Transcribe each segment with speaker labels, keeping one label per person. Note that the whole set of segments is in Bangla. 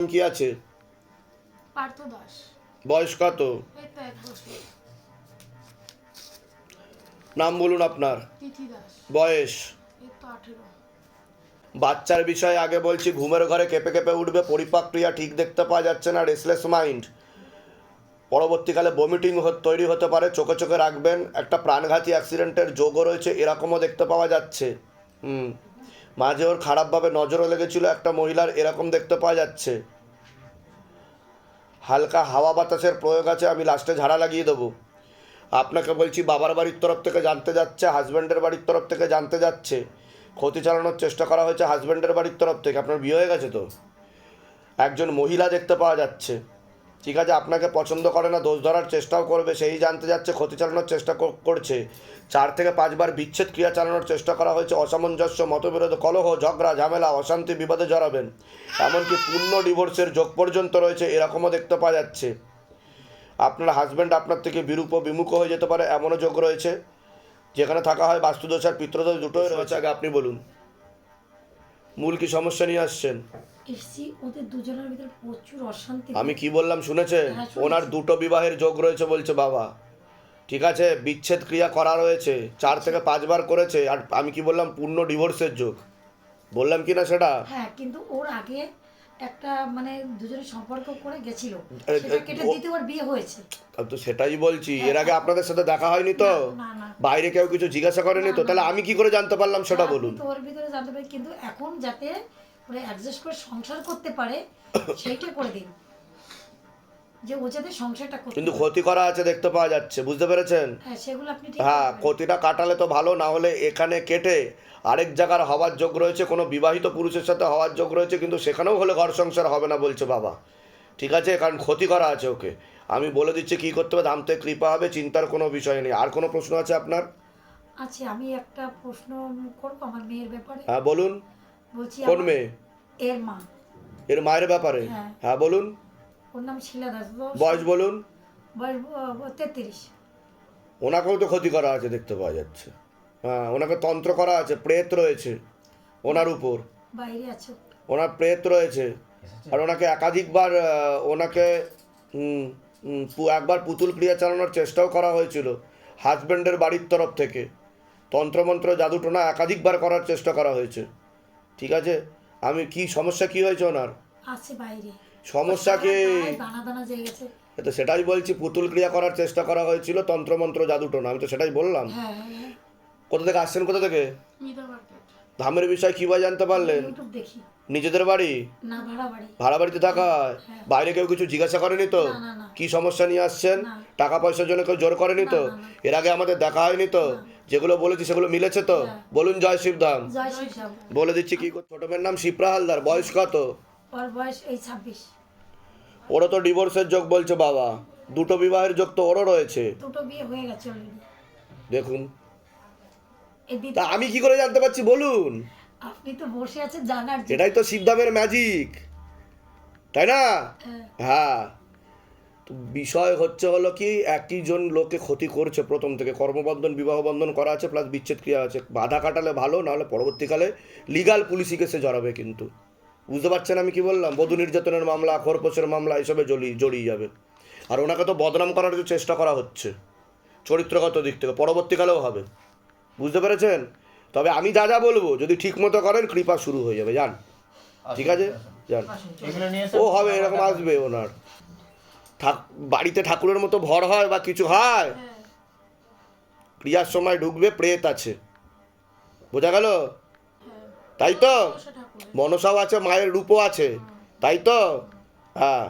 Speaker 1: কি আছে?
Speaker 2: পার্থ দাস।
Speaker 1: বয়স কত?
Speaker 2: এই তো 1 বছর।
Speaker 1: নাম বলুন আপনার।
Speaker 2: তিথি দাস।
Speaker 1: বয়স?
Speaker 2: এই তো 18।
Speaker 1: বাচ্চার বিষয়ে আগে বলছি, ঘুমের ঘরে কেঁপে কেঁপে উঠবে, পরিপাক ক্রিয়া ঠিক দেখতে পাওয়া যাচ্ছে না, রেসলেস মাইন্ড, পরবর্তীকালে বমিটিং তৈরি হতে পারে, চোখে চোখে রাখবেন। একটা প্রাণঘাতী অ্যাক্সিডেন্টের যোগও রয়েছে, এরকমও দেখতে পাওয়া যাচ্ছে। মাঝে ওর খারাপভাবে নজরও লেগেছিল একটা মহিলার, এরকম দেখতে পাওয়া যাচ্ছে। হালকা হাওয়া বাতাসের প্রয়োগ আছে, আমি লাস্টে ঝাড়া লাগিয়ে দেবো। আপনাকে বলছি, বাবার বাড়ির তরফ থেকে জানতে যাচ্ছে, হাজব্যান্ডের বাড়ির তরফ থেকে জানতে যাচ্ছে, ক্ষতি চালানোর চেষ্টা করা হয়েছে হাজব্যান্ডের বাড়ির তরফ থেকে। আপনার বিয়ে হয়ে গেছে তো? একজন মহিলা দেখতে পাওয়া যাচ্ছে, ঠিক আছে, আপনাকে পছন্দ করে না, দোষ ধরার চেষ্টাও করবে, সেই জানতে যাচ্ছে, ক্ষতি চালানোর চেষ্টা করছে। 4 থেকে 5 বার বিচ্ছেদ ক্রিয়া চালানোর চেষ্টা করা হয়েছে, অসামঞ্জস্য, মতবিরোধ, কলহ, ঝগড়া, ঝামেলা, অশান্তি, বিবাদে জড়াবেন, এমনকি পূর্ণ ডিভোর্সের যোগ পর্যন্ত রয়েছে, এরকমও দেখতে পাওয়া যাচ্ছে। আপনার হাজব্যান্ড আপনার থেকে বিরূপ বিমুখ হয়ে যেতে পারে, এমনও যোগ রয়েছে। যেখানে থাকা হয় বাস্তুদোষ আর পিতৃদোষ দুটোই রয়েছে। আগে আপনি বলুন, মূল কি সমস্যা নিয়ে আসছেন?
Speaker 3: ওদের দুজনের ভিতরে প্রচুর অশান্তি।
Speaker 1: আমি কি বললাম শুনেছেন? ওনার 2টো বিবাহের যোগ রয়েছে বলছে বাবা, ঠিক আছে, বিচ্ছেদ ক্রিয়া করা রয়েছে, 4 থেকে 5 বার করেছে। আর আমি কি বললাম? পূর্ণ ডিভোর্সের যোগ বললাম কি না সেটা?
Speaker 3: হ্যাঁ, কিন্তু ওর আগে একটা মানে দুজনে সম্পর্ক করে গেছিল, সেটা কেটে দ্বিতীয়বার বিয়ে হয়েছে।
Speaker 1: তো সেটাই বলছি, এর আগে আপনাদের সাথে দেখা হয়নি তো?
Speaker 3: না।
Speaker 1: বাইরে কেউ কিছু জিজ্ঞাসা করেনি তো? তাহলে আমি কি করে জানতে পারলাম সেটা বলুন।
Speaker 3: তো ওর ভিতরে জানতে পারি, কিন্তু এখন যাতে ওরা অ্যাডজাস্ট করে সংসার করতে পারে সেইটা করে দিন, যে ও যাতে সংসারটা করতে।
Speaker 1: কিন্তু ক্ষতি করা আছে দেখতে পাওয়া যাচ্ছে, বুঝতে পেরেছেন?
Speaker 3: হ্যাঁ, সেগুলো আপনি ঠিক।
Speaker 1: হ্যাঁ, ক্ষতিটা কাটালে তো ভালো, না হলে এখানে কেটে আরেক জায়গার হওয়ার যোগ রয়েছে, কোনো বিবাহিত পুরুষের সাথে হওয়ার যোগ রয়েছে, কিন্তু সেখানেও হলে ঘর সংসার হবে না বলছে বাবা, ঠিক আছে, কারণ ক্ষতি করা আছে ওকে। আমি বলে দিচ্ছি কী করতে হবে, দামতে কৃপা হবে, চিন্তার কোনো বিষয় নেই। আর কোনো প্রশ্ন আছে আপনার?
Speaker 3: আচ্ছা, আমি একটা প্রশ্ন করবো আমার মেয়ের ব্যাপারে।
Speaker 1: হ্যাঁ বলুন।
Speaker 3: বলছি,
Speaker 1: কোন মেয়ে?
Speaker 3: এর মা।
Speaker 1: এর মায়ের ব্যাপারে? হ্যাঁ বলুন।
Speaker 3: ওর নাম শিলা দাস।
Speaker 1: বয়স বলুন।
Speaker 3: বয়স 33।
Speaker 1: ওনাকেও তো ক্ষতি করা আছে দেখতে পাওয়া যাচ্ছে। হ্যাঁ, ওনাকে তন্ত্র করা আছে, প্রেত রয়েছে ওনার উপর,
Speaker 3: বাইরে আছে
Speaker 1: ওনার প্রেত রয়েছে। আর ওনাকে একাধিকবার ওনাকে একবার পুতুল ক্রিয়া চালানোর চেষ্টাও করা হয়েছিল হাজব্যান্ডের বাড়ির তরফ থেকে, তন্ত্রমন্ত্র জাদুটোনা একাধিকবার করার চেষ্টা করা হয়েছে, ঠিক আছে। আমি কি সমস্যা কি হয়েছে ওনার?
Speaker 3: আছে বাইরে
Speaker 1: সমস্যা কি?
Speaker 3: দানা দানা জেগে গেছে।
Speaker 1: তো সেটাই বলছি, পুতুল ক্রিয়া করার চেষ্টা করা হয়েছিল, তন্ত্রমন্ত্র জাদুটোনা, আমি তো সেটাই বললাম।
Speaker 3: হ্যাঁ।
Speaker 1: কোথা থেকে আসছেন? কোথা থেকে? ধামের বিষয় কীভাবে জানতে পারলেন?
Speaker 3: ইউটিউব দেখি।
Speaker 1: নিজেদের বাড়ি
Speaker 3: না, ভাড়া বাড়ি।
Speaker 1: ভাড়া বাড়িতে থাকা হয়? বাইরে কেউ কিছু জিজ্ঞাসা করেনি তো?
Speaker 3: না।
Speaker 1: কি সমস্যা নিয়ে আসছেন? টাকা পয়সার জন্য কেউ জোর করেনি তো? এর আগে আমাদের দেখা হয়নি তো? যেগুলো বলেছি সেগুলো মিলেছে তো? বলুন জয় শিবধাম।
Speaker 3: জয় শিবধাম।
Speaker 1: বলে দিচ্ছি কি। ছোট মেয়ের নাম শিপ্রা হালদার, বয়স কত?
Speaker 3: ওর বয়স এই 26।
Speaker 1: ওরও তো ডিভোর্সের যোগ বলছে বাবা, 2টো বিবাহের যোগ তো ওরও রয়েছে।
Speaker 3: 2টো বিয়ে হয়ে গেছে অলরেডি।
Speaker 1: দেখুন, তা আমি কি করে জানতে পারছি বলুন?
Speaker 3: আপনি তো বসে আছেন জানার।
Speaker 1: এটাই তো শিবধামের ম্যাজিক, তাই না? হ্যাঁ, তো বিষয় হলো কি, একই জন লোককে ক্ষতি করছে প্রথম থেকে, কর্মবন্ধন বিবাহ বন্ধন করা আছে, প্লাস বিচ্ছেদ ক্রিয়া আছে। বাধা কাটালে ভালো, নাহলে পরবর্তীকালে লিগাল পুলিশি কেসে জড়াবে। কিন্তু বুঝতে পারছেন আমি কি বললাম? বধূ নির্যাতনের মামলা, খোরপোশের মামলা, এসবে জড়িয়ে যাবে। আর ওনাকে তো বদনাম করার চেষ্টা করা হচ্ছে চরিত্রগত দিক থেকে, পরবর্তীকালেও হবে, বুঝতে পেরেছেন? তবে আমি যা বলবো যদি ঠিক মতো করেন, কৃপা শুরু হয়ে যাবে, যান, ঠিক আছে, যান। ও হবে, এরকম আসবে ওনার বাড়িতে ঠাকুরের মতো ভর হয় বা কিছু হয়, ক্রিয়ার সময় ঢুকবে, প্রেত আছে, বোঝা গেল? তাই তো, মনসাও আছে, মায়ের রূপও আছে, তাই তো? হ্যাঁ,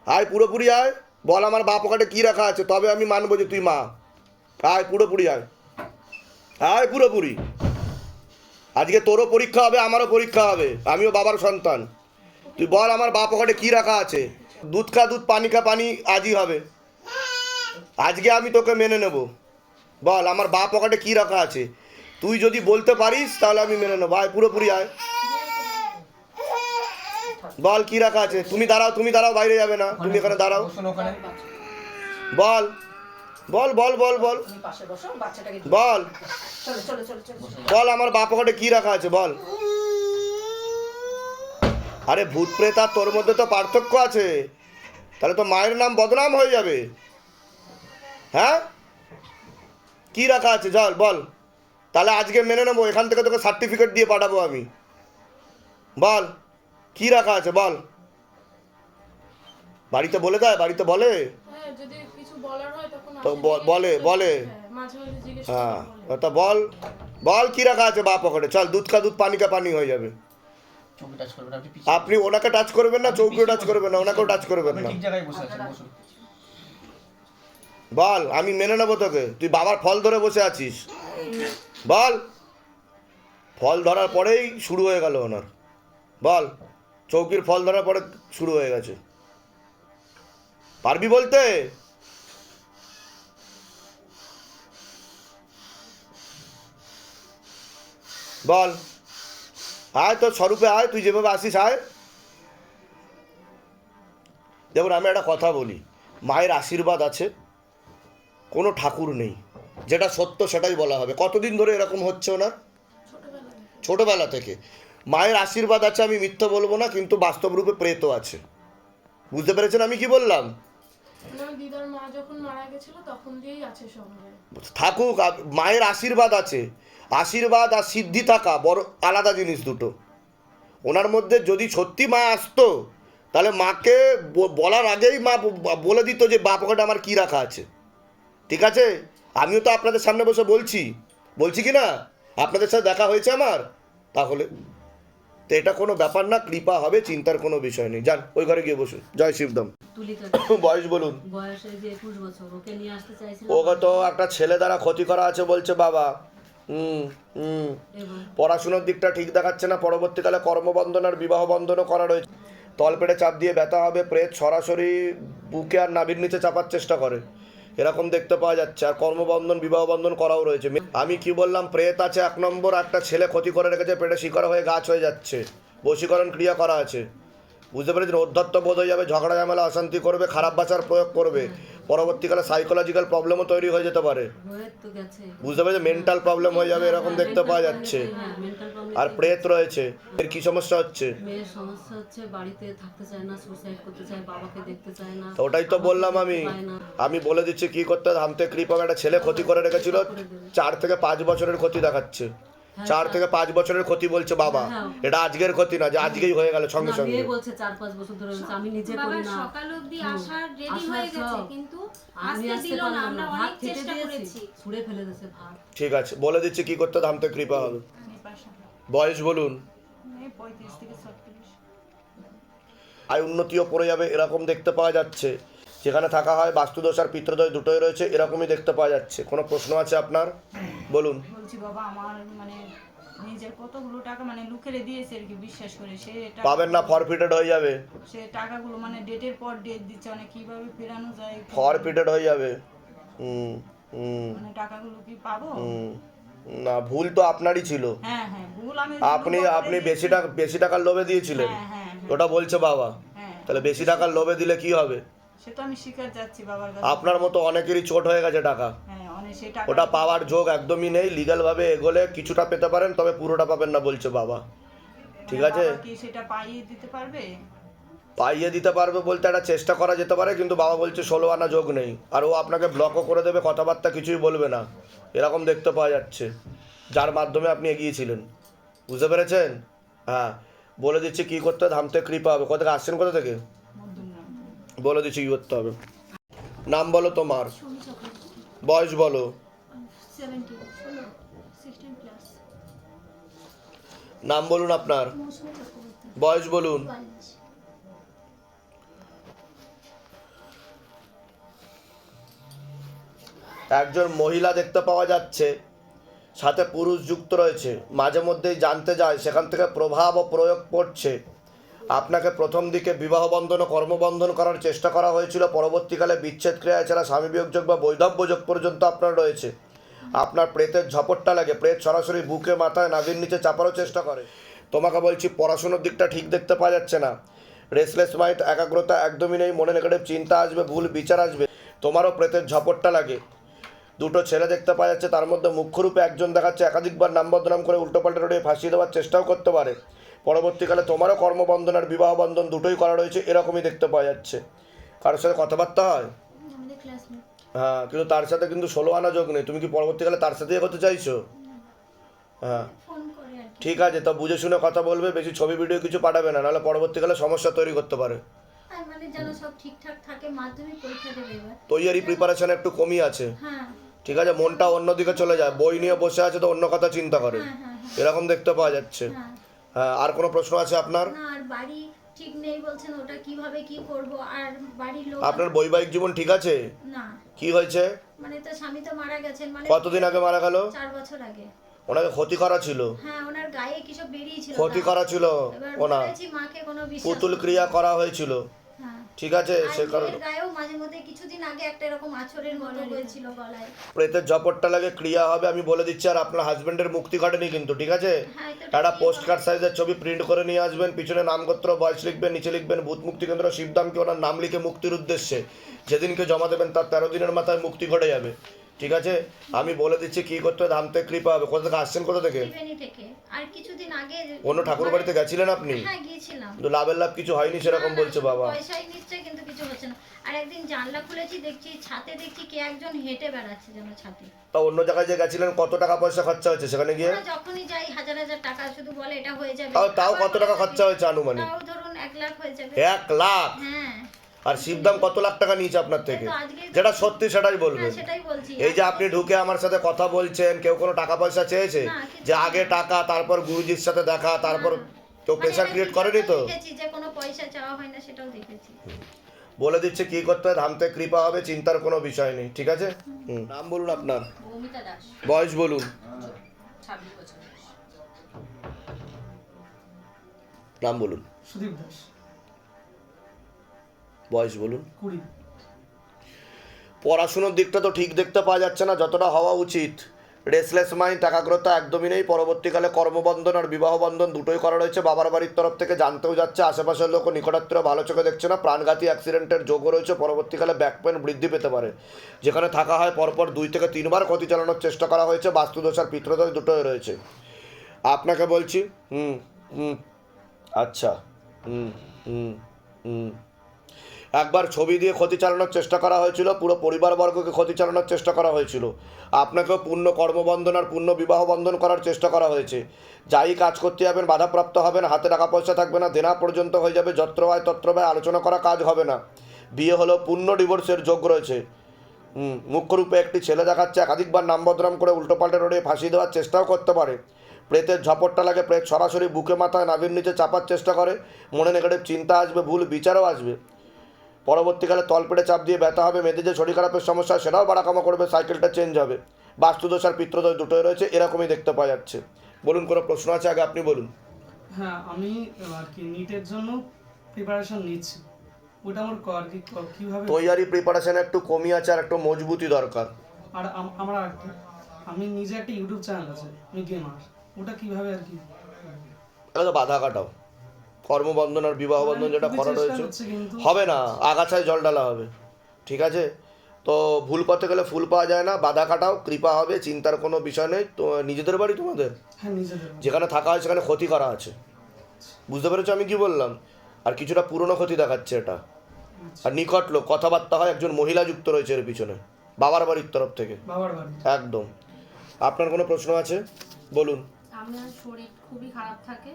Speaker 1: আয় পুরোপুরি আয়, বল আমার বাপ পকেটে কী রাখা আছে, তবে আমি মানবো যে তুই মা। আয় পুরোপুরি আয়, আয় পুরোপুরি। আজকে তোরও পরীক্ষা হবে, আমারও পরীক্ষা হবে, আমিও বাবার সন্তান। তুই বল আমার বাপ পকেটে কী রাখা আছে। দুধ খা দুধ, পানি খা পানি, আজই হবে। আজকে আমি তোকে মেনে নেব। বল আমার বাপ পকেটে কী রাখা আছে, তুই যদি বলতে পারিস তাহলে আমি মেনে নেবো। আয় পুরোপুরি আয়, বল কী রাখা আছে। তুমি দাঁড়াও, বাইরে যাবে না, তুমি এখানে দাঁড়াও। বল বল বল বল বল বল বল আমার বাপ পকেটে কী রাখা আছে, বল। আরে ভূত প্রেত আর তোর মধ্যে তো পার্থক্য আছে, তাহলে তো মায়ের নাম বদনাম হয়ে যাবে। হ্যাঁ, কি রাখা আছে চল বল, তাহলে আজকে মেনে নেবো, এখান থেকে তোকে সার্টিফিকেট দিয়ে পাঠাবো আমি। বল কি রাখা আছে বল, বাড়িতে বলে দেয়, বাড়িতে বলে
Speaker 2: হ্যাঁ, যদি কিছু বলার হয় তখন
Speaker 1: তো
Speaker 2: আসে,
Speaker 1: বলে
Speaker 2: জিজ্ঞেস
Speaker 1: বলে
Speaker 2: করে, হ্যাঁ, মাঝে মাঝে জিজ্ঞেস করে
Speaker 1: হ্যাঁ,
Speaker 2: বলে।
Speaker 1: তা বল বল কি রাখা আছে বা পকেটে, চল দুধ কা দুধ পানি কা পানি হয়ে যাবে।
Speaker 4: চৌকি টাচ করবেন আপনি,
Speaker 1: আপনি ওনাকে টাচ করবেন না, চৌকিও টাচ করবেন না, ওনাকেও টাচ করবেন
Speaker 4: আপনি
Speaker 1: না।
Speaker 4: ঠিক জায়গায় বসে আছেন, বসুন।
Speaker 1: বল আমি মেনে নেবো তোকে, তুই বাবার ফল ধরে বসে আছিস। বল, ফল ধরার পরেই শুরু হয়ে গেল ওনার। বল, চৌকির ফল ধরার পরে শুরু হয়ে গেছে। পারবি বলতে? বল, আয় তোর স্বরূপে আয়, তুই যেভাবে আসিস আয়। দেখুন আমি একটা কথা বলি, মায়ের আশীর্বাদ আছে, কোনো ঠাকুর নেই, যেটা সত্য সেটাই বলা হবে। কতদিন ধরে এরকম হচ্ছে ওনার?
Speaker 2: ছোটবেলা থেকে।
Speaker 1: ছোটবেলা থেকে। মায়ের আশীর্বাদ আছে, আমি মিথ্যা বলবো না, কিন্তু বাস্তব রূপে প্রেতও আছে। বুঝতে পেরেছেন আমি কি বললাম?
Speaker 2: মানে আমার দিদার মা যখন মারা গেছিল তখন দিয়েই আছে সঙ্গে।
Speaker 1: থাকুক, মায়ের আশীর্বাদ আছে। আশীর্বাদ আর সিদ্ধি থাকা বড় আলাদা জিনিস দুটো। ওনার মধ্যে যদি সত্যি মা আসতো, তাহলে মাকে বলার আগেই মা বলে দিত যে বা পকেটে আমার কী রাখা আছে। ঠিক আছে, আমিও তো আপনাদের সামনে বসে বলছি কি না? আপনাদের সাথে দেখা হয়েছে আমার, তাহলে তো এটা কোনো ব্যাপার না, কৃপা হবে, চিন্তার কোনো বিষয় নেই। যান ওই ঘরে গিয়ে বসুন। জয় শিবদম।
Speaker 5: তুলিকা
Speaker 1: বয়স বলুন।
Speaker 5: বয়স এই যে 21 বছর, ওকে নিয়ে আসতে চাইছিলাম।
Speaker 1: ওকে তো একটা ছেলে দ্বারা ক্ষতি করা আছে বলছে বাবা। হুম হুম,
Speaker 5: এবং
Speaker 1: পড়াশোনার দিকটা ঠিক দেখাচ্ছে না, পরবর্তীকালে কর্মবন্ধন আর বিবাহ বন্ধনও করা রয়েছে। তলপেটে চাপ দিয়ে ব্যথা হবে, প্রেত সরাসরি বুকে আর নাভির নিচে চাপার চেষ্টা করে, এরকম দেখতে পাওয়া যাচ্ছে। আর কর্মবন্ধন বিবাহ বন্ধন করাও রয়েছে। আমি কি বললাম, প্রেত আছে 1 নম্বর, একটা ছেলে ক্ষতি করে রেখেছে, পেটে শিকড় হয়ে গাছ হয়ে যাচ্ছে, বশীকরণ ক্রিয়া করা আছে। বুঝতে পেরেছেন? অধ্যত্ত বোধ হয়ে যাবে, ঝগড়া ঝামেলা অশান্তি করবে, খারাপ ভাষার প্রয়োগ করবে, পরবর্তীকালে সাইকোলজিক্যাল প্রবলেমও তৈরি হয়ে যেতে পারে।
Speaker 5: হয়ে তো গেছে।
Speaker 1: বুঝতে পেরেছেন? মেন্টাল প্রবলেম হয়ে যাবে, এরকম দেখতে পাওয়া যাচ্ছে।
Speaker 5: হ্যাঁ, মেন্টাল প্রবলেম।
Speaker 1: আর প্রেত রয়েছে, এর কি সমস্যা হচ্ছে?
Speaker 5: মেয়ের সমস্যা হচ্ছে বাড়িতে থাকতে চায় না, সুসাইড করতে চায়, বাবাকে দেখতে চায় না।
Speaker 1: তো ওটাই তো বললাম আমি। আমি বলে দিচ্ছি কি করতে হবে। হামতে কৃপা, একটা ছেলে ক্ষতি করে রেখেছিল, 4 থেকে 5 বছরের ক্ষতি দেখাচ্ছে। 4 থেকে 5 বছরের ক্ষতি বলছে বাবা। এটা আজকের ক্ষতি না যে আজকেই হয়ে গেল সঙ্গে
Speaker 5: না,
Speaker 1: সঙ্গে।
Speaker 5: মেয়ে বলছে 4-5 বছর ধরে হয়েছে, আমি নিজে
Speaker 6: বাবা
Speaker 5: করি না।
Speaker 6: সকাল অবধি
Speaker 5: হুম,
Speaker 6: আসার রেডি
Speaker 5: আসার
Speaker 6: হয়ে গেছে,
Speaker 5: সব।
Speaker 6: কিন্তু
Speaker 5: আমি
Speaker 6: আসতে
Speaker 5: আসতে
Speaker 6: দিল না।
Speaker 5: পারলাম
Speaker 6: আমরা
Speaker 5: না,
Speaker 6: অনেক
Speaker 5: ভাত খেতে
Speaker 6: চেষ্টা
Speaker 5: দিয়েছি,
Speaker 6: করেছি।
Speaker 5: ছুঁড়ে ফেলে দিয়েছে ভাত।
Speaker 1: ঠিক আছে, বলে দিচ্ছি কি করতে হবে, হামতে কৃপা হবে। বয়স বলুন।
Speaker 6: 35 থেকে 36।
Speaker 1: আয় উন্নতিও পড়ে যাবে, এরকম দেখতে পাওয়া যাচ্ছে। যেখানে থাকা হয় বাস্তুদোষ আর পিত্রদোষ দুটোই রয়েছে, এরকমই দেখতে পাওয়া যাচ্ছে। কোনো প্রশ্ন আছে আপনার? বলুন।
Speaker 7: বলছি বাবা, আমার মানে নিজের কতগুলো টাকা মানে লুকেরে দিয়েছে আর কি, বিশ্বাস করে সে
Speaker 1: পাবেন না, ফরফিটেড হয়ে যাবে।
Speaker 7: সে টাকাগুলো মানে ডেটের পর ডেট দিচ্ছে, অনেক কিভাবে ফেরানো যায়,
Speaker 1: ফরফিটেড হয়ে যাবে। হুম হুম
Speaker 7: মানে টাকাগুলো কি পাবো?
Speaker 1: হুম, না ভুল তো আপনারই ছিল।
Speaker 7: হ্যাঁ হ্যাঁ, ভুল আমি
Speaker 1: আপনি বেশি টাকার লোভে দিয়েছিলেন,
Speaker 7: হ্যাঁ হ্যাঁ
Speaker 1: ওটা বলছে বাবা।
Speaker 7: হ্যাঁ,
Speaker 1: তাহলে বেশি টাকার লোভে দিলে কি হবে?
Speaker 7: সে তো আমি শিকার যাচ্ছি বাবার কাছে।
Speaker 1: আপনার মতো অনেকেরই চোট হয়ে গেছে টাকা,
Speaker 7: হ্যাঁ, অনেক সেই টাকা
Speaker 1: ওটা পাওয়ার যোগ একদমই নেই। লিগ্যালভাবে এগোলে কিছুটা পেতে পারেন, তবে পুরোটা পাবেন না বলছে বাবা। ঠিক আছে,
Speaker 7: বাবা কি সেটা পাইয়ে দিতে পারবে?
Speaker 1: পাইয়ে দিতে পারবে বলতে একটা চেষ্টা করা যেতে পারে, কিন্তু বাবা বলছে 16 আনা যোগ নেই। আর ও আপনাকে ব্লকও করে দেবে, কথাবার্তা কিছুই বলবে না, এরকম দেখতে পাওয়া যাচ্ছে, যার মাধ্যমে আপনি এগিয়েছিলেন। বুঝতে পেরেছেন? হ্যাঁ, বলে দিচ্ছি কী করতে হবে, ধামতে কৃপা হবে। কোথা থেকে আসছেন, কোথা থেকে?
Speaker 7: মধ্যমগ্রাম।
Speaker 1: বলে দিচ্ছি কী করতে হবে। নাম বলো তোমার,
Speaker 2: সোনি চক্রবর্তী।
Speaker 1: বয়স বলো।
Speaker 2: 17, 16 প্লাস।
Speaker 1: নাম বলুন আপনার,
Speaker 2: মৌসুমী চক্রবর্তী।
Speaker 1: বয়স বলুন।
Speaker 2: 42।
Speaker 1: একজন মহিলা দেখতে পাওয়া যাচ্ছে, সাথে পুরুষ যুক্ত রয়েছে, মাঝে মধ্যেই জানতে যায়, সেখান থেকে প্রভাব ও প্রয়োগ পড়ছে। আপনাকে প্রথম দিকে বিবাহ বন্ধন ও কর্মবন্ধন করার চেষ্টা করা হয়েছিল, পরবর্তীকালে বিচ্ছেদ ক্রিয়া এছাড়া স্বামী বিয়োগ যোগ বা বৈধব্য যোগ পর্যন্ত আপনার রয়েছে। আপনার প্রেতের ঝপটটা লাগে, প্রেত সরাসরি বুকে মাথায় নাভির নিচে চাপারও চেষ্টা করে। তোমাকে বলছি পড়াশোনার দিকটা ঠিক দেখতে পাওয়া যাচ্ছে না, রেসলেস মাইন্ড, একাগ্রতা একদমই নেই, মনে নেগেটিভ চিন্তা আসবে, ভুল বিচার আসবে। তোমারও প্রেতের ঝপটটা লাগে। দুটো ছেলে দেখতে পাওয়া যাচ্ছে, তার মধ্যে মুখ্যরূপে একজন দেখাচ্ছে একাধিকবার নাম বদনাম করে উল্টোপাল্টা রড়িয়ে ফাঁসিয়ে দেওয়ার চেষ্টাও করতে পারে। পরবর্তীকালে তোমারও কর্মবন্ধন আর বিবাহ বন্ধন দুটোই করা রয়েছে, এরকমই দেখতে পাওয়া যাচ্ছে। কারোর সাথে কথাবার্তা হয়?
Speaker 8: আমাদের ক্লাসমেট।
Speaker 1: হ্যাঁ, কিন্তু তার সাথে কিন্তু 16 আনা যোগ নেই। তুমি কি পরবর্তীকালে তার সাথেই এগোতে চাইছো? হ্যাঁ,
Speaker 8: ফোন করে আর কি।
Speaker 1: ঠিক আছে, তা বুঝে শুনে কথা বলবে, বেশি ছবি ভিডিও কিছু পাঠাবে না, নাহলে পরবর্তীকালে সমস্যা তৈরি করতে পারে।
Speaker 8: আর মানে যেন সব ঠিকঠাক থাকে, মাধ্যমিক পরীক্ষা দেবে এবার।
Speaker 1: তৈয়ারি প্রিপারেশন একটু কমই আছে,
Speaker 8: হ্যাঁ
Speaker 1: ঠিক আছে, মনটা অন্যদিকে চলে যায়, বই নিয়ে বসে আছে তো অন্য কথা চিন্তা করে,
Speaker 8: হ্যাঁ হ্যাঁ
Speaker 1: এরকম দেখতে পাওয়া যাচ্ছে।
Speaker 8: হ্যাঁ।
Speaker 1: হ্যাঁ, আর কোনো প্রশ্ন আছে আপনার?
Speaker 8: না, আর বাড়ি ঠিক নেই বলছেন, ওটা কিভাবে কি করব? আর বাড়ির লোক
Speaker 1: আপনার বৈবাহিক জীবন ঠিক আছে?
Speaker 8: না,
Speaker 1: কি হয়েছে?
Speaker 8: মানে তো স্বামী তো মারা গেছেন, মানে
Speaker 1: কতদিন আগে মারা গেল?
Speaker 8: 4 বছর আগে।
Speaker 1: ওনাকে ক্ষতি করা ছিল?
Speaker 8: হ্যাঁ, ওনার গায়ে কিছু বেরিয়েছিল,
Speaker 1: ক্ষতি করা ছিল
Speaker 8: এবার
Speaker 1: ওনার,
Speaker 8: বলেছি মাকে কোনো বিশ্বাস
Speaker 1: পুতুল
Speaker 8: করতে
Speaker 1: ক্রিয়া
Speaker 8: না।
Speaker 1: করা হয়েছিল,
Speaker 8: হ্যাঁ।
Speaker 1: ঠিক আছে,
Speaker 8: আর
Speaker 1: সে কারণে
Speaker 8: মেয়ের গায়েও মাঝে মধ্যে কিছুদিন আগে একটা এরকম আঁচড়ের মতো হয়েছিল গলায়।
Speaker 1: প্রেতের ঝপটটা লাগে, ক্রিয়া হবে, আমি বলে দিচ্ছি। আর আপনার হাজবেন্ডের মুক্তি ঘটেনি কিন্তু, ঠিক আছে?
Speaker 8: হ্যাঁ, তো
Speaker 1: একটা
Speaker 8: ঠিকই
Speaker 1: পোস্ট কার্ড সাইজের ছবি প্রিন্ট করে নিয়ে আসবেন, পিছনে নামগোত্র বয়স লিখবেন, নিচে লিখবেন ভূত মুক্তি কেন্দ্র শিবধামকে ওনার নাম লিখে মুক্তির উদ্দেশ্যে যেদিনকে জমা দেবেন তার 13 দিনের মাথায় মুক্তি ঘটে যাবে, ঠিক আছে? আমি বলে দিচ্ছি কি করতে হবে, ধাম থেকে কৃপা হবে। কোথা থেকে আসছেন, কোথা থেকে?
Speaker 8: ত্রিবেণী থেকে। আর কিছুদিন আগে
Speaker 1: অন্য ঠাকুর বাড়িতে গেছিলেন আপনি?
Speaker 8: হ্যাঁ, গিয়েছিলাম।
Speaker 1: কিন্তু লাভের লাভ কিছু হয়নি সেরকম
Speaker 8: না, না,
Speaker 1: বলছে
Speaker 8: শুধু
Speaker 1: বাবা।
Speaker 8: পয়সাই নিচ্ছে কিন্তু কিছু হচ্ছে না। আর একদিন জানলা খুলেছি, দেখছি ছাতে, দেখছি কে একজন হেঁটে বেড়াচ্ছে যেন ছাতে।
Speaker 1: তা অন্য জায়গায় যে গেছিলেন কত টাকা পয়সা খরচা হয়েছে সেখানে গিয়ে?
Speaker 8: ওরা যখনই যাই হাজার হাজার টাকা শুধু বলে এটা হয়ে যাবে।
Speaker 1: তাও
Speaker 8: আবার
Speaker 1: কত টাকা খরচা হয়েছে আনুমানিক?
Speaker 8: তাও ধরুন 1 লাখ হয়ে যাবে।
Speaker 1: 1 লাখ?
Speaker 8: হ্যাঁ।
Speaker 1: আর শিবধাম কত লাখ টাকা নিয়েছে আপনার থেকে?
Speaker 8: এই তো আজকেই তো-
Speaker 1: যেটা সত্যি সেটাই
Speaker 8: হ্যাঁ,
Speaker 1: বলবেন।
Speaker 8: সেটাই বলছি।
Speaker 1: এই যে আপনি ঢুকে আমার সাথে কথা বলছেন, কেউ কোনো টাকা পয়সা চেয়েছে?
Speaker 8: না, কিছু
Speaker 1: যে আগে টাকা, তারপর গুরুজির সাথে দেখা, তারপর কেউ
Speaker 8: মানে
Speaker 1: প্রেশার
Speaker 8: আমি
Speaker 1: ক্রিয়েট করেনি তো?
Speaker 8: দেখেছি যে কোনো পয়সা চাওয়া হয় না, সেটাও দেখেছি।
Speaker 1: বলে দিচ্ছে কি করতে হয়, ধামতে কৃপা হবে, চিন্তার কোনো বিষয় নেই, ঠিক আছে? নাম বলুন আপনার,
Speaker 5: মৌমিতা দাস,
Speaker 1: বয়স বলুন,
Speaker 5: 26 বছর বয়স।
Speaker 1: নাম বলুন,
Speaker 4: সুদীপ দাস,
Speaker 1: বয়স বলুন।
Speaker 4: 20।
Speaker 1: পড়াশুনোর দিকটা তো ঠিক দেখতে পাওয়া যাচ্ছে না যতটা হওয়া উচিত। রেসলেস মাইন্ড, একাগ্রতা একদমই নেই। পরবর্তীকালে কর্মবন্ধন আর বিবাহ বন্ধন দুটোই করা রয়েছে। বাবার বাড়ির তরফ থেকে জানতেও যাচ্ছে, আশেপাশের লোক নিকটাত্মীয় ভালো চোখে দেখছে না। প্রাণঘাতী অ্যাক্সিডেন্টের যোগও রয়েছে। পরবর্তীকালে ব্যাক পেন বৃদ্ধি পেতে পারে। যেখানে থাকা হয় পরপর 2 থেকে 3 বার ক্ষতি চালানোর চেষ্টা করা হয়েছে। বাস্তুদোষ আর পিতৃদোষ দুটোই রয়েছে। আপনাকে বলছি, আচ্ছা, একবার ছবি দিয়ে ক্ষতি চালানোর চেষ্টা করা হয়েছিল, পুরো পরিবারবর্গকে ক্ষতি চালানোর চেষ্টা করা হয়েছিল। আপনাকেও পূর্ণ কর্মবন্ধন আর পূর্ণ বিবাহ বন্ধন করার চেষ্টা করা হয়েছে। যাই কাজ করতে যাবেন বাধাপ্রাপ্ত হবেন, হাতে টাকা পয়সা থাকবে না, দেনা পর্যন্ত হয়ে যাবে, যত্র হয় তত্র ব্যয়, আলোচনা করা কাজ হবে না। বিয়ে হলেও পূর্ণ ডিভোর্সের যোগ রয়েছে। মুখ্যরূপে একটি ছেলে দেখাচ্ছে, একাধিকবার নাম বদনাম করে উল্টোপাল্টে রোডে ফাঁসি দেওয়ার চেষ্টাও করতে পারে। প্রেতের ঝপটটা লাগে, প্রেত সরাসরি বুকে মাথায় নাভির নিচে চাপার চেষ্টা করে। মনে নেগেটিভ চিন্তা আসবে, ভুল বিচারও আসবে। পরবর্তীকালে তলপেটে চাপ দিয়ে ব্যথা হবে, মেয়েদের যে শরীর খারাপের সমস্যা সেটাও বাড়াকামা করবে, সাইকেলটা চেঞ্জ হবে। বাস্তুদোষ আর পিতৃদোষ দুটোই রয়েছে, এরকমই দেখতে পাওয়া যাচ্ছে। বলুন, কোনো প্রশ্ন আছে? আগে আপনি বলুন।
Speaker 9: হ্যাঁ, আমি আর কি নিটের জন্য প্রিপারেশন নিচ্ছি। ওটা আমার আর কি কীভাবে
Speaker 1: তৈয়ারি প্রিপারেশন একটু কমই আছে, আর একটু মজবুতি দরকার।
Speaker 9: আর আমার আর কি আমি নিজে একটা ইউটিউব চ্যানেল আছে, আমি গেমার, ওটা কিভাবে আর কি
Speaker 1: এটা তো বাধা কাটাও। কর্মবন্ধন আর বিবাহ বন্ধন যেটা
Speaker 9: খুবই
Speaker 1: করা
Speaker 9: চেষ্টা
Speaker 1: রয়েছে
Speaker 9: করছি কিন্তু
Speaker 1: হবে না, আগাছায় জল ঢালা হবে, ঠিক আছে? তো ভুল পথে গেলে ফুল পাওয়া যায় না, বাধা কাটাও, কৃপা হবে, চিন্তার কোনো বিষয় নেই। তো নিজেদের বাড়ি তোমাদের?
Speaker 9: হ্যাঁ, নিজেদের
Speaker 1: যেখানে থাকা হয় সেখানে ক্ষতি করা আছে, বুঝতে পেরেছো আমি কি বললাম? আর কিছুটা পুরনো ক্ষতি দেখাচ্ছে এটা। আর নিকট লোক, কথাবার্তা হয়, একজন মহিলা যুক্ত রয়েছে এর পিছনে, বাবার বাড়ির তরফ থেকে।
Speaker 9: বাবার বাড়ি।
Speaker 1: একদম। আপনার কোনো প্রশ্ন আছে? বলুন।
Speaker 5: আমার শরীর খুবই খারাপ থাকে।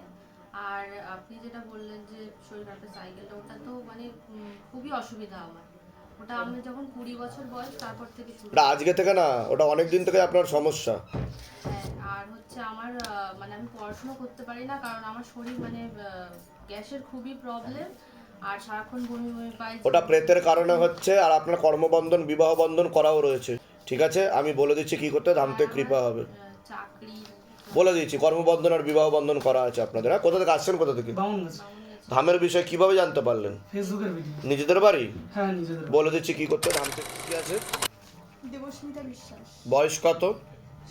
Speaker 5: আর আপনি যেটা বললেন যে শরীর খারাপের সাইকেলটা, ওটা তো মানে খুবই অসুবিধা আমার। ওটা আমি যখন 20 বছর বয়স তারপর থেকে শুরু।
Speaker 1: ওটা আজকে থেকে না, ওটা অনেক দিন থেকে আপনার সমস্যা।
Speaker 5: হ্যাঁ, আর হচ্ছে আমার মানে আমি পড়াশোনা করতে পারি না, কারণ আমার শরীর মানে গ্যাসের খুবই প্রবলেম, আর সারাক্ষণ বমি বমি পাই।
Speaker 1: ওটা প্রেতের কারণে হচ্ছে, আর আপনার কর্মবন্ধন বিবাহ বন্ধন করাও রয়েছে, ঠিক আছে? আমি বলে দিচ্ছি কি করতে, ধামতে কৃপা হবে।
Speaker 5: চাকরি
Speaker 1: বলে দিচ্ছি, কর্মবন্ধন আর বিবাহ বন্ধন করা আছে আপনাদের। হ্যাঁ, কোথা থেকে আসছেন, কোথা থেকে?
Speaker 9: বাউন গেছে,
Speaker 1: ধামের বিষয়ে কিভাবে জানতে পারলেন?
Speaker 9: ফেসবুকের ভিডিও।
Speaker 1: নিজেদের বাড়ি?
Speaker 9: হ্যাঁ, নিজেদের।
Speaker 1: বলে দিচ্ছি কি করতে, ধামতে কি আছে।
Speaker 6: দেবস্মিতা বিশ্বাস,
Speaker 1: বয়স কত?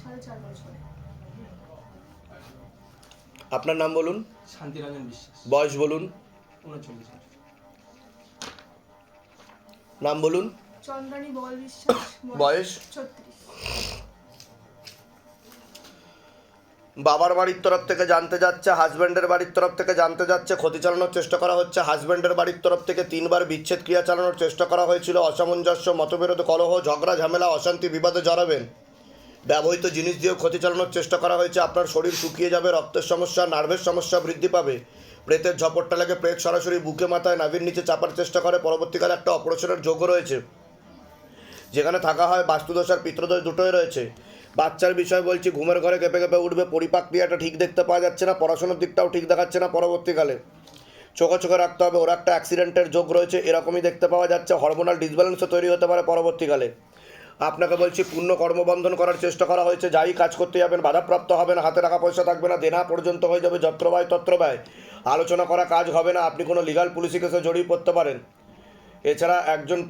Speaker 6: 4.5 বছর।
Speaker 1: আপনার নাম বলুন।
Speaker 4: শান্তিরঞ্জন বিশ্বাস,
Speaker 1: বয়স বলুন।
Speaker 4: 39 বছর।
Speaker 1: নাম বলুন।
Speaker 6: চন্দ্রানী বল বিশ্বাস,
Speaker 1: বয়স?
Speaker 6: 36।
Speaker 1: বাবার বাড়ির তরফ থেকে জানতে যাচ্ছে, হাজব্যান্ডের বাড়ির তরফ থেকে জানতে যাচ্ছে, ক্ষতি চালানোর চেষ্টা করা হচ্ছে। হাজব্যান্ডের বাড়ির তরফ থেকে 3বার বিচ্ছেদ ক্রিয়া চালানোর চেষ্টা করা হয়েছিল। অসামঞ্জস্য, মতবিরোধ, কলহ, ঝগড়া, ঝামেলা, অশান্তি, বিবাদে জড়াবেন। ব্যবহৃত জিনিস দিয়েও ক্ষতি চালানোর চেষ্টা করা হয়েছে। আপনার শরীর শুকিয়ে যাবে, রক্তের সমস্যা, নার্ভের সমস্যা বৃদ্ধি পাবে। প্রেতের ঝপটটা লাগে, প্রেত সরাসরি বুকে মাথায় নাভির নিচে চাপার চেষ্টা করে। পরবর্তীকালে একটা অপারেশনের যোগ্য রয়েছে, যেখানে থাকা হয় বাস্তুদোষ আর পিতৃদোষ দুটোই রয়েছে। বাচ্চার বিষয় বলছি, ঘুমের ঘরে কেঁপে কেঁপে উঠবে, পরিপাক ক্রিয়াটা ঠিক দেখতে পাওয়া যাচ্ছে না, পড়াশোনার দিকটাও ঠিক দেখাচ্ছে না। পরবর্তীকালে চোখে চোখে রাখতে হবে, ওর একটা অ্যাক্সিডেন্টের যোগ রয়েছে, এরকমই দেখতে পাওয়া যাচ্ছে। হরমোনাল ডিসব্যালেন্সও তৈরি হতে পারে পরবর্তীকালে। আপনাকে বলছি, পূর্ণ কর্মবন্ধন করার চেষ্টা করা হয়েছে। যাই কাজ করতে যাবেন বাধাপ্রাপ্ত হবে না, হাতে টাকা পয়সা থাকবে না, দেনা পর্যন্ত হয়ে যাবে, যত্র ব্যয় তত্র ব্যয়, আলোচনা করা কাজ হবে না, আপনি কোনো লিগাল পুলিশি কেসে জড়িয়ে পড়তে পারেন। এছাড়া একজন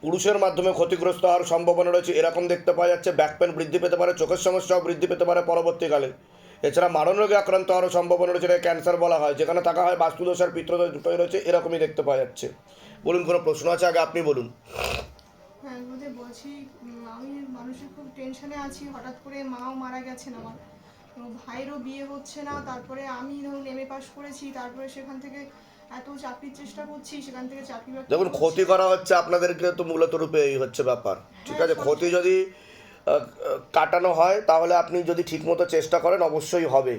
Speaker 1: পুরুষের মাধ্যমে ক্ষতিগ্রস্ত হওয়ার সম্ভাবনা রয়েছে, এরকম দেখতে পাওয়া যাচ্ছে। ব্যাক পেন বৃদ্ধি পেতে পারে, চোখের সমস্যাও বৃদ্ধি পেতে পারে পরবর্তীকালে। এছাড়া মারণ রোগে আক্রান্ত হওয়ার সম্ভাবনা রয়েছে, এটা ক্যান্সার বলা হয়, যেখানে থাকা হয় বাস্তুদোষ আর পিতৃদোষ দুটোই রয়েছে, এরকমই দেখতে পাওয়া যাচ্ছে। বলুন, কোনো প্রশ্ন আছে? আগে আপনি বলুন।
Speaker 6: হ্যাঁ বলতে বলছি, আমি মানুষের খুব টেনশনে আছি। হঠাৎ করে মাও মারা গেছেন আমার, তো ভাইয়েরও বিয়ে হচ্ছে না। তারপরে আমি ধরুন এমএ পাস করেছি, তারপরে সেখান থেকে এত চাকরির চেষ্টা করছি, সেখান থেকে চাকরি বাকরি
Speaker 1: দেখুন, ক্ষতি করা হচ্ছে আপনাদেরকে, তো মূলত রূপে এই হচ্ছে ব্যাপার। ঠিক আছে, ক্ষতি যদি কাটানো হয় তাহলে আপনি যদি ঠিকমতো চেষ্টা করেন অবশ্যই হবে।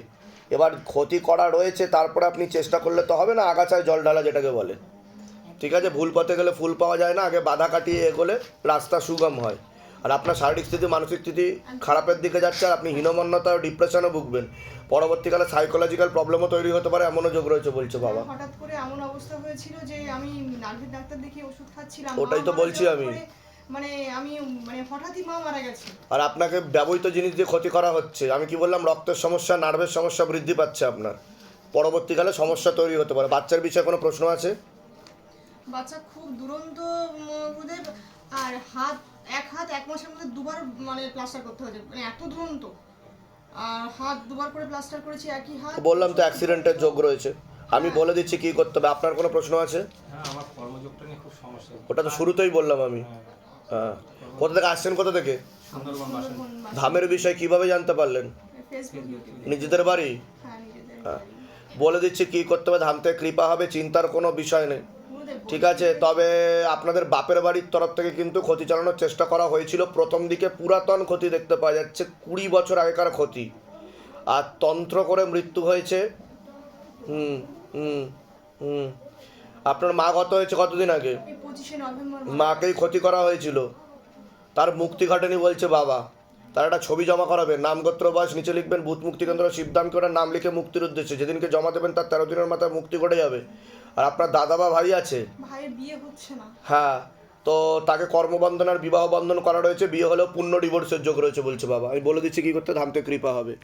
Speaker 1: এবার ক্ষতি করা রয়েছে, তারপরে আপনি চেষ্টা করলে তো হবে না, আগাছায় জল ঢালা যেটাকে বলে। ঠিক আছে, ভুল পথে গেলে ফুল পাওয়া যায় না, আগে বাধা কাটিয়ে এগোলে রাস্তা সুগম হয়। আর আপনার শারীরিক স্থিতি, মানসিক স্থিতি খারাপের দিকে যাচ্ছে, আর আপনি হীনমন্যতা ও ডিপ্রেশনও ভুগবেন। পরবর্তীকালে সাইকোলজিক্যাল প্রবলেমও তৈরি হতে পারে, এমনও যোগ রয়েছে বলছে বাবা।
Speaker 6: হঠাৎ করে এমন অবস্থা হয়েছিল যে আমি নার্ভের ডাক্তার দেখিয়ে ওষুধ খাচ্ছিলাম।
Speaker 1: ওটাই তো
Speaker 6: মা মারা
Speaker 1: বলছি
Speaker 6: যাওয়ার
Speaker 1: আমি।
Speaker 6: পরে মানে আমি হঠাৎই মা মারা গেছে।
Speaker 1: আর আপনাকে ব্যবহৃত জিনিস দিয়ে ক্ষতি করা হচ্ছে। আমি কি বললাম, রক্তের সমস্যা, নার্ভের সমস্যা বৃদ্ধি পাচ্ছে আপনার, পরবর্তীকালে সমস্যা তৈরি হতে পারে। বাচ্চার বিষয়ে কোনো প্রশ্ন আছে?
Speaker 6: বাচ্চা খুব দুরন্ত ওদের, আর এক হাত 1 মাসের মধ্যে 2বার প্লাস্টার করতে হয়েছে, এত দুরন্ত। আর হাত 2বার করে প্লাস্টার করেছি, একই হাত।
Speaker 1: বললাম তো অ্যাক্সিডেন্টের যোগ রয়েছে। আমি বলে দিচ্ছি কি করতে হবে। আপনার কোনো প্রশ্ন আছে?
Speaker 4: হ্যাঁ, আমার কর্মযোগটা নিয়ে খুব সমস্যা।
Speaker 1: ওটা তো শুরুতেই বললাম আমি। হ্যাঁ, কোথা থেকে আসছেন, কোথা থেকে?
Speaker 4: সুন্দরবন বাসন।
Speaker 1: ধামের বিষয় কিভাবে জানতে পারলেন?
Speaker 6: Facebook, YouTube.
Speaker 1: নিজেদের বাড়ি?
Speaker 6: হ্যাঁ, নিজেদের।
Speaker 1: হ্যাঁ, বলে দিচ্ছি কি করতে হবে। ধাম থেকে কৃপা হবে, চিন্তার কোনো বিষয় নেই।
Speaker 6: গুরুদেব,
Speaker 1: ঠিক আছে, তবে আপনাদের বাপের বাড়ির তরফ থেকে কিন্তু ক্ষতি চালানোর চেষ্টা করা হয়েছিল প্রথম দিকে। পুরাতন ক্ষতি দেখতে পাওয়া যাচ্ছে, 20 বছর আগেকার ক্ষতি। আর তন্ত্র করে মৃত্যু হয়েছে। হুম হুম হুম আপনার মা গত হয়েছে কতদিন আগে?
Speaker 6: এই 25শে নভেম্বর
Speaker 1: মাকেই ক্ষতি করা হয়েছিল, তার মুক্তি ঘটেনি বলছে বাবা। তার একটা ছবি জমা করাবেন, নাম গোত্র বয়স নিচে লিখবেন, ভূত মুক্তি কেন্দ্র শিবধামকে ওটার নাম লিখে মুক্তির উদ্দেশ্যে যেদিনকে জমা দেবেন তার 13 দিনের মাথায় মুক্তি ঘটে যাবে। আর আপনার দাদা বা ভাই আছে?
Speaker 6: ভাইয়ের বিয়ে হচ্ছে না।
Speaker 1: হ্যাঁ, তো তাকে কর্মবন্ধন আর বিবাহ বন্ধন করা রয়েছে, বিয়ে হলেও পূর্ণ ডিভোর্সের যোগ রয়েছে বলছে বাবা। আমি বলে দিচ্ছি কী করতে, ধাম থেকে কৃপা হবে।